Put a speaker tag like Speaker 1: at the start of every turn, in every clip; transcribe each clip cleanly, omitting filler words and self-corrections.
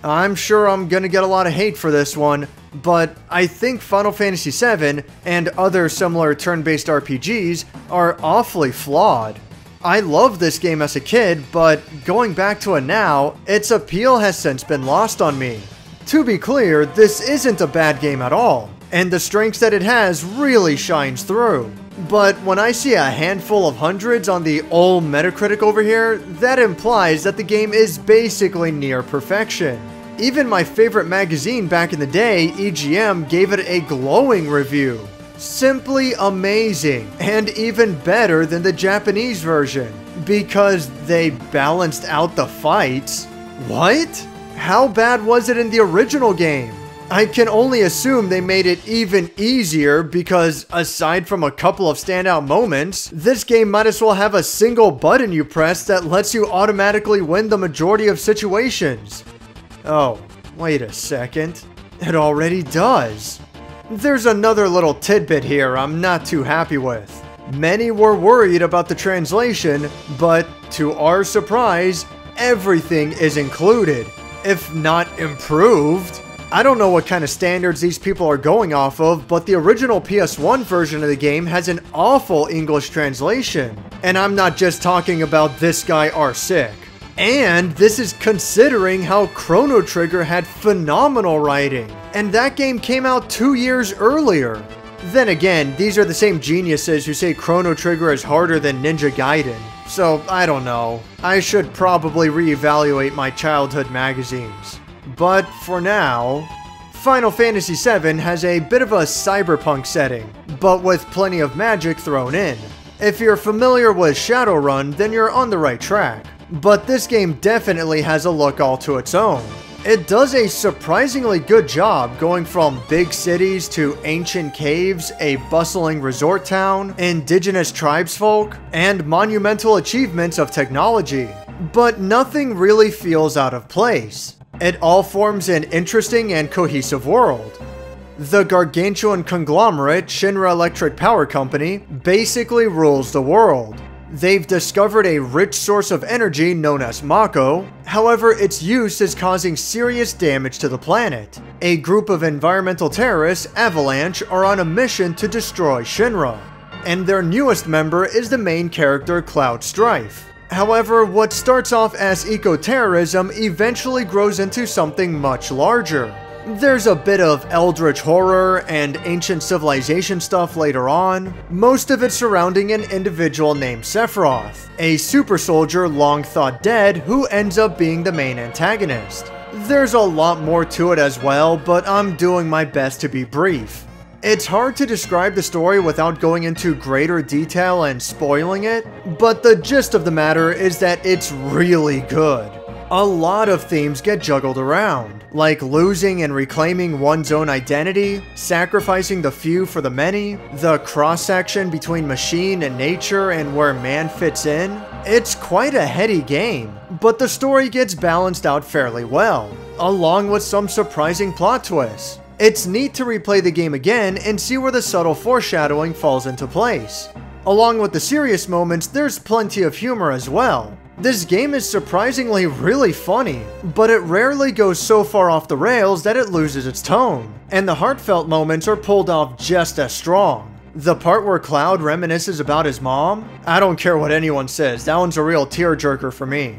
Speaker 1: I'm sure I'm gonna get a lot of hate for this one, but I think Final Fantasy VII and other similar turn-based RPGs are awfully flawed. I loved this game as a kid, but going back to it now, its appeal has since been lost on me. To be clear, this isn't a bad game at all, and the strengths that it has really shines through. But when I see a handful of hundreds on the old Metacritic over here, that implies that the game is basically near perfection. Even my favorite magazine back in the day, EGM, gave it a glowing review. Simply amazing, and even better than the Japanese version, because they balanced out the fights. What? How bad was it in the original game? I can only assume they made it even easier because, aside from a couple of standout moments, this game might as well have a single button you press that lets you automatically win the majority of situations. Oh, wait a second. It already does. There's another little tidbit here I'm not too happy with. Many were worried about the translation, but to our surprise, everything is included, if not improved. I don't know what kind of standards these people are going off of, but the original PS1 version of the game has an awful English translation. And I'm not just talking about this guy R-Sick. And this is considering how Chrono Trigger had phenomenal writing, and that game came out 2 years earlier. Then again, these are the same geniuses who say Chrono Trigger is harder than Ninja Gaiden, so I don't know. I should probably reevaluate my childhood magazines. But for now, Final Fantasy VII has a bit of a cyberpunk setting, but with plenty of magic thrown in. If you're familiar with Shadowrun, then you're on the right track. But this game definitely has a look all to its own. It does a surprisingly good job going from big cities to ancient caves, a bustling resort town, indigenous tribesfolk, and monumental achievements of technology. But nothing really feels out of place. It all forms an interesting and cohesive world. The gargantuan conglomerate Shinra Electric Power Company basically rules the world. They've discovered a rich source of energy known as Mako, however its use is causing serious damage to the planet. A group of environmental terrorists, Avalanche, are on a mission to destroy Shinra, and their newest member is the main character Cloud Strife. However, what starts off as eco-terrorism eventually grows into something much larger. There's a bit of eldritch horror and ancient civilization stuff later on, most of it surrounding an individual named Sephiroth, a super soldier long thought dead who ends up being the main antagonist. There's a lot more to it as well, but I'm doing my best to be brief. It's hard to describe the story without going into greater detail and spoiling it, but the gist of the matter is that it's really good. A lot of themes get juggled around, like losing and reclaiming one's own identity, sacrificing the few for the many, the cross-section between machine and nature and where man fits in. It's quite a heady game, but the story gets balanced out fairly well, along with some surprising plot twists. It's neat to replay the game again and see where the subtle foreshadowing falls into place. Along with the serious moments, there's plenty of humor as well. This game is surprisingly really funny, but it rarely goes so far off the rails that it loses its tone, and the heartfelt moments are pulled off just as strong. The part where Cloud reminisces about his mom? I don't care what anyone says, that one's a real tearjerker for me.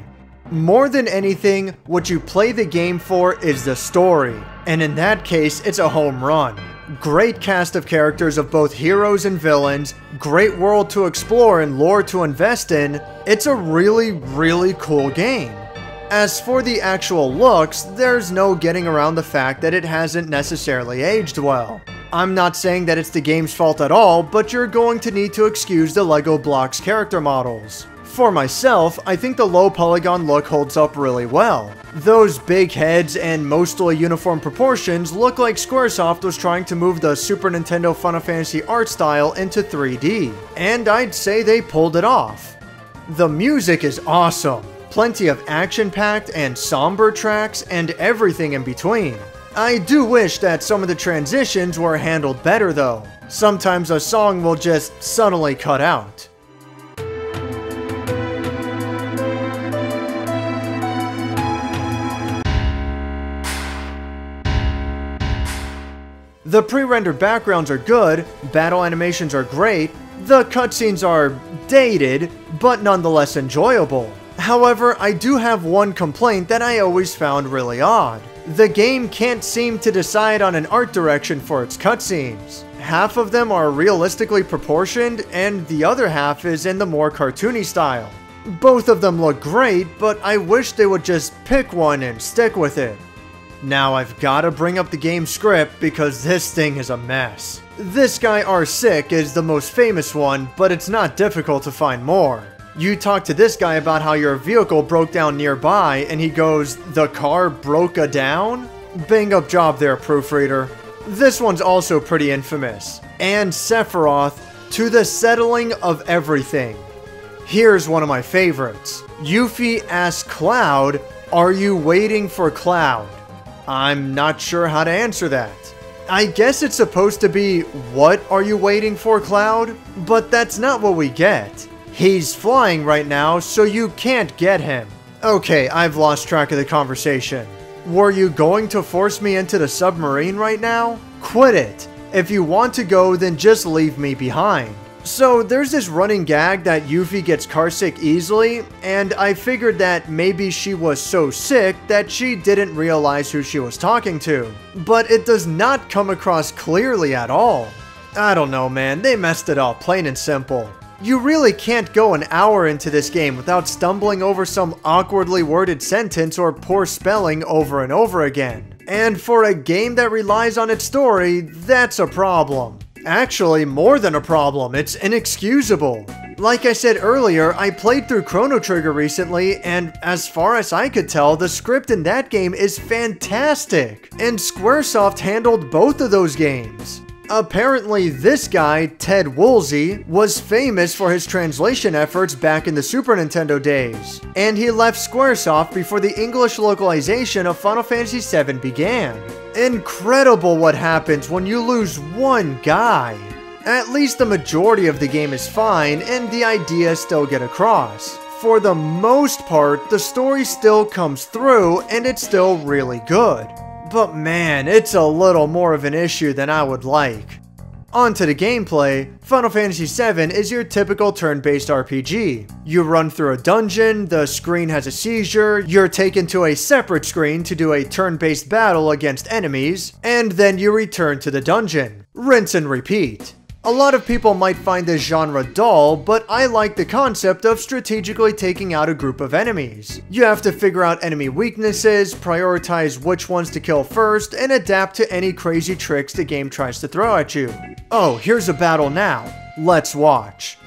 Speaker 1: More than anything, what you play the game for is the story, and in that case, it's a home run. Great cast of characters of both heroes and villains, great world to explore and lore to invest in. It's a really cool game. As for the actual looks, there's no getting around the fact that it hasn't necessarily aged well. I'm not saying that it's the game's fault at all, but you're going to need to excuse the LEGO Blocks character models. For myself, I think the low polygon look holds up really well. Those big heads and mostly uniform proportions look like SquareSoft was trying to move the Super Nintendo Final Fantasy art style into 3D, and I'd say they pulled it off. The music is awesome, plenty of action-packed and somber tracks and everything in between. I do wish that some of the transitions were handled better though. Sometimes a song will just suddenly cut out. The pre-rendered backgrounds are good, battle animations are great, the cutscenes are dated, but nonetheless enjoyable. However, I do have one complaint that I always found really odd. The game can't seem to decide on an art direction for its cutscenes. Half of them are realistically proportioned, and the other half is in the more cartoony style. Both of them look great, but I wish they would just pick one and stick with it. Now I've gotta bring up the game script because this thing is a mess. This guy R6 is the most famous one, but it's not difficult to find more. You talk to this guy about how your vehicle broke down nearby, and he goes, "The car broke-a down?" Bang up job there, proofreader. This one's also pretty infamous. And Sephiroth, to the settling of everything. Here's one of my favorites. Yuffie asks Cloud, "Are you waiting for Cloud?" I'm not sure how to answer that. I guess it's supposed to be, "What are you waiting for, Cloud?" But that's not what we get. He's flying right now, so you can't get him. Okay, I've lost track of the conversation. Were you going to force me into the submarine right now? Quit it. If you want to go, then just leave me behind. So there's this running gag that Yuffie gets carsick easily, and I figured that maybe she was so sick that she didn't realize who she was talking to. But it does not come across clearly at all. I don't know, man, they messed it up, plain and simple. You really can't go an hour into this game without stumbling over some awkwardly worded sentence or poor spelling over and over again. And for a game that relies on its story, that's a problem. Actually, more than a problem, it's inexcusable. Like I said earlier, I played through Chrono Trigger recently, and as far as I could tell, the script in that game is fantastic. And SquareSoft handled both of those games. Apparently, this guy, Ted Woolsey, was famous for his translation efforts back in the Super Nintendo days, and he left SquareSoft before the English localization of Final Fantasy VII began. Incredible what happens when you lose one guy. At least the majority of the game is fine, and the ideas still get across. For the most part, the story still comes through, and it's still really good. But man, it's a little more of an issue than I would like. On to the gameplay. Final Fantasy VII is your typical turn-based RPG. You run through a dungeon, the screen has a seizure, you're taken to a separate screen to do a turn-based battle against enemies, and then you return to the dungeon. Rinse and repeat. A lot of people might find this genre dull, but I like the concept of strategically taking out a group of enemies. You have to figure out enemy weaknesses, prioritize which ones to kill first, and adapt to any crazy tricks the game tries to throw at you. Oh, here's a battle now. Let's watch.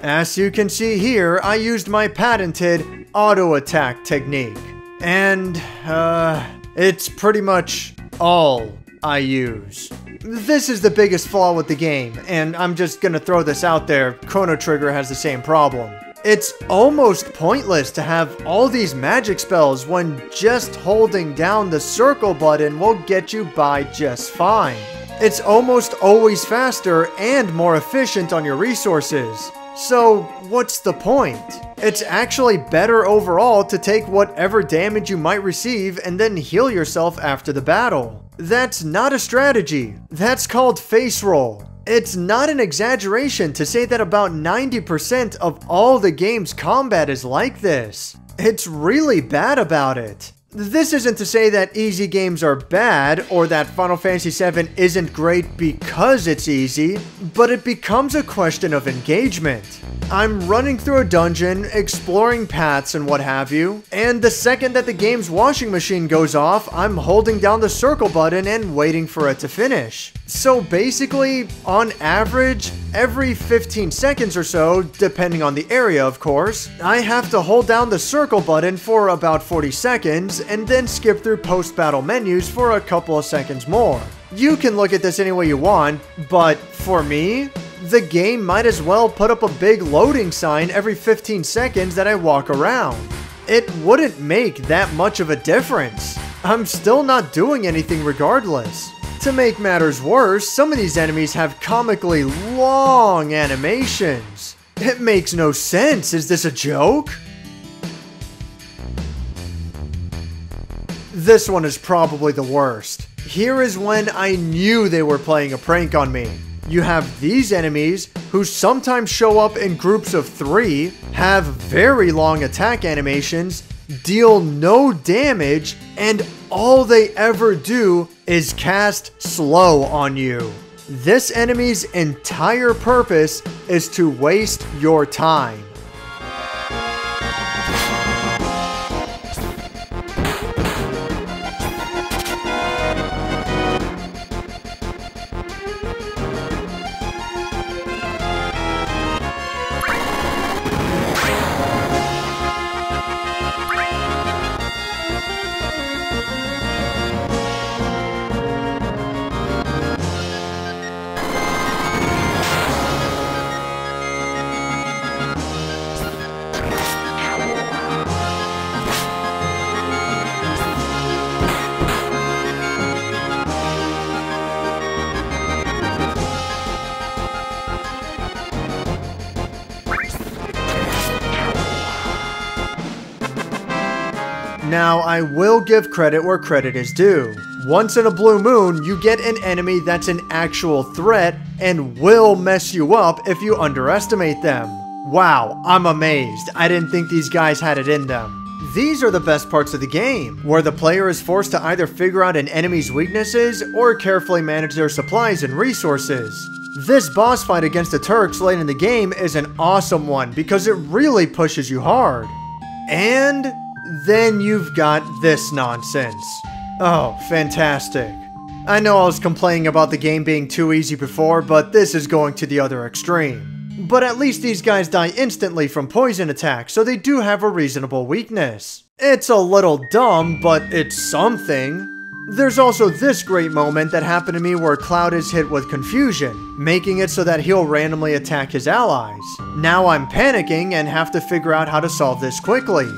Speaker 1: As you can see here, I used my patented auto attack technique. And, it's pretty much all I use. This is the biggest flaw with the game, and I'm just gonna throw this out there, Chrono Trigger has the same problem. It's almost pointless to have all these magic spells when just holding down the circle button will get you by just fine. It's almost always faster and more efficient on your resources. So, what's the point? It's actually better overall to take whatever damage you might receive and then heal yourself after the battle. That's not a strategy. That's called face roll. It's not an exaggeration to say that about 90% of all the game's combat is like this. It's really bad about it. This isn't to say that easy games are bad, or that Final Fantasy VII isn't great because it's easy, but it becomes a question of engagement. I'm running through a dungeon, exploring paths and what have you, and the second that the game's washing machine goes off, I'm holding down the circle button and waiting for it to finish. So basically, on average, every 15 seconds or so, depending on the area of course, I have to hold down the circle button for about 40 seconds and then skip through post-battle menus for a couple of seconds more. You can look at this any way you want, but for me, the game might as well put up a big loading sign every 15 seconds that I walk around. It wouldn't make that much of a difference. I'm still not doing anything regardless. To make matters worse, some of these enemies have comically long animations. It makes no sense. Is this a joke? This one is probably the worst. Here is when I knew they were playing a prank on me. You have these enemies who sometimes show up in groups of 3, have very long attack animations, deal no damage, and all they ever do is cast slow on you. This enemy's entire purpose is to waste your time. Now, I will give credit where credit is due. Once in a blue moon, you get an enemy that's an actual threat and will mess you up if you underestimate them. Wow, I'm amazed. I didn't think these guys had it in them. These are the best parts of the game, where the player is forced to either figure out an enemy's weaknesses or carefully manage their supplies and resources. This boss fight against the Turks late in the game is an awesome one because it really pushes you hard. And then you've got this nonsense. Oh, fantastic. I know I was complaining about the game being too easy before, but this is going to the other extreme. But at least these guys die instantly from poison attacks, so they do have a reasonable weakness. It's a little dumb, but it's something. There's also this great moment that happened to me where Cloud is hit with confusion, making it so that he'll randomly attack his allies. Now I'm panicking and have to figure out how to solve this quickly.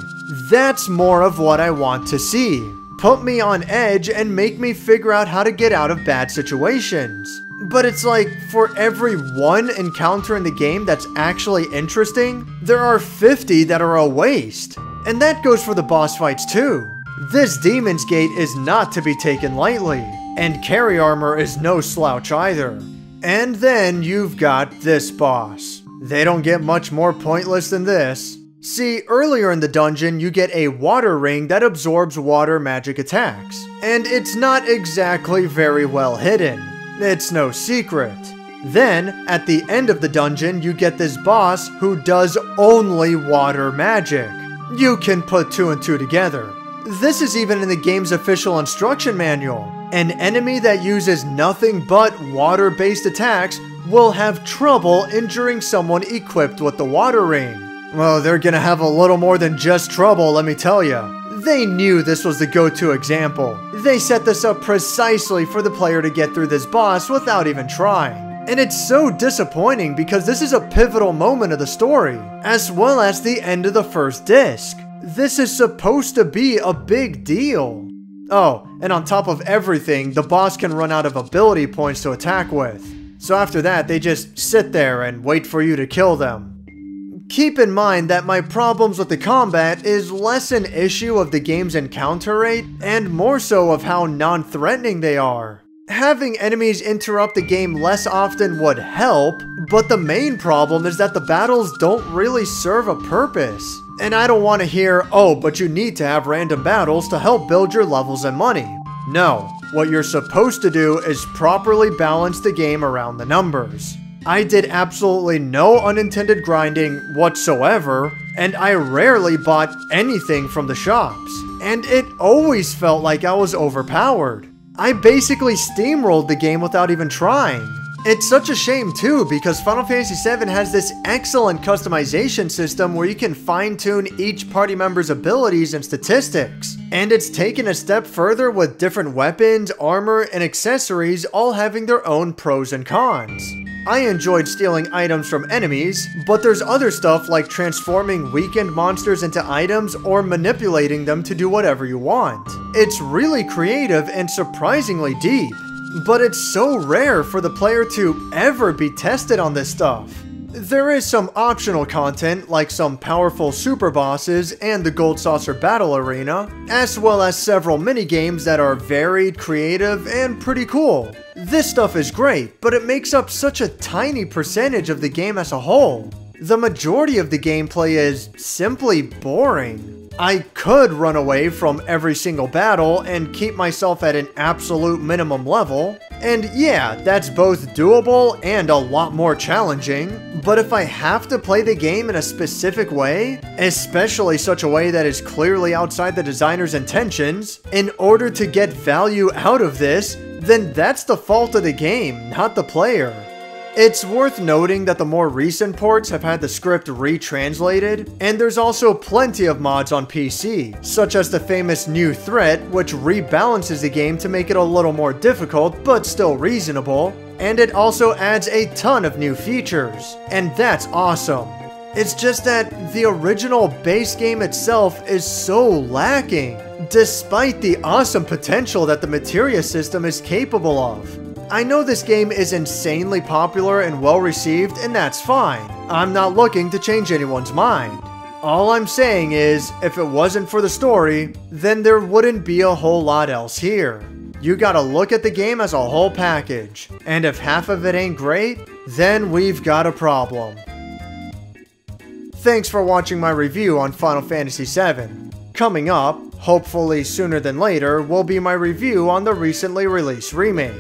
Speaker 1: That's more of what I want to see. Put me on edge and make me figure out how to get out of bad situations. But it's like, for every one encounter in the game that's actually interesting, there are 50 that are a waste. And that goes for the boss fights too. This Demon's Gate is not to be taken lightly, and carry armor is no slouch either. And then you've got this boss. They don't get much more pointless than this. See, earlier in the dungeon, you get a water ring that absorbs water magic attacks. And it's not exactly very well hidden. It's no secret. Then, at the end of the dungeon, you get this boss who does only water magic. You can put 2 and 2 together. This is even in the game's official instruction manual. An enemy that uses nothing but water-based attacks will have trouble injuring someone equipped with the water ring. Well, they're gonna have a little more than just trouble, let me tell ya. They knew this was the go-to example. They set this up precisely for the player to get through this boss without even trying. And it's so disappointing because this is a pivotal moment of the story, as well as the end of the first disc. This is supposed to be a big deal. Oh, and on top of everything, the boss can run out of ability points to attack with. So after that, they just sit there and wait for you to kill them. Keep in mind that my problems with the combat is less an issue of the game's encounter rate, and more so of how non-threatening they are. Having enemies interrupt the game less often would help, but the main problem is that the battles don't really serve a purpose. And I don't want to hear, oh, but you need to have random battles to help build your levels and money. No, what you're supposed to do is properly balance the game around the numbers. I did absolutely no unintended grinding whatsoever, and I rarely bought anything from the shops, and it always felt like I was overpowered. I basically steamrolled the game without even trying. It's such a shame too, because Final Fantasy VII has this excellent customization system where you can fine-tune each party member's abilities and statistics. And it's taken a step further with different weapons, armor, and accessories all having their own pros and cons. I enjoyed stealing items from enemies, but there's other stuff like transforming weakened monsters into items or manipulating them to do whatever you want. It's really creative and surprisingly deep. But it's so rare for the player to ever be tested on this stuff. There is some optional content like some powerful super bosses and the Gold Saucer Battle Arena, as well as several minigames that are varied, creative, and pretty cool. This stuff is great, but it makes up such a tiny percentage of the game as a whole. The majority of the gameplay is simply boring. I could run away from every single battle and keep myself at an absolute minimum level, and yeah, that's both doable and a lot more challenging, but if I have to play the game in a specific way, especially such a way that is clearly outside the designer's intentions, in order to get value out of this, then that's the fault of the game, not the player. It's worth noting that the more recent ports have had the script retranslated, and there's also plenty of mods on PC, such as the famous New Threat, which rebalances the game to make it a little more difficult, but still reasonable, and it also adds a ton of new features, and that's awesome. It's just that the original base game itself is so lacking, despite the awesome potential that the materia system is capable of. I know this game is insanely popular and well received, and that's fine. I'm not looking to change anyone's mind. All I'm saying is, if it wasn't for the story, then there wouldn't be a whole lot else here. You gotta look at the game as a whole package, and if half of it ain't great, then we've got a problem. Thanks for watching my review on Final Fantasy VII. Coming up, hopefully sooner than later, will be my review on the recently released remake.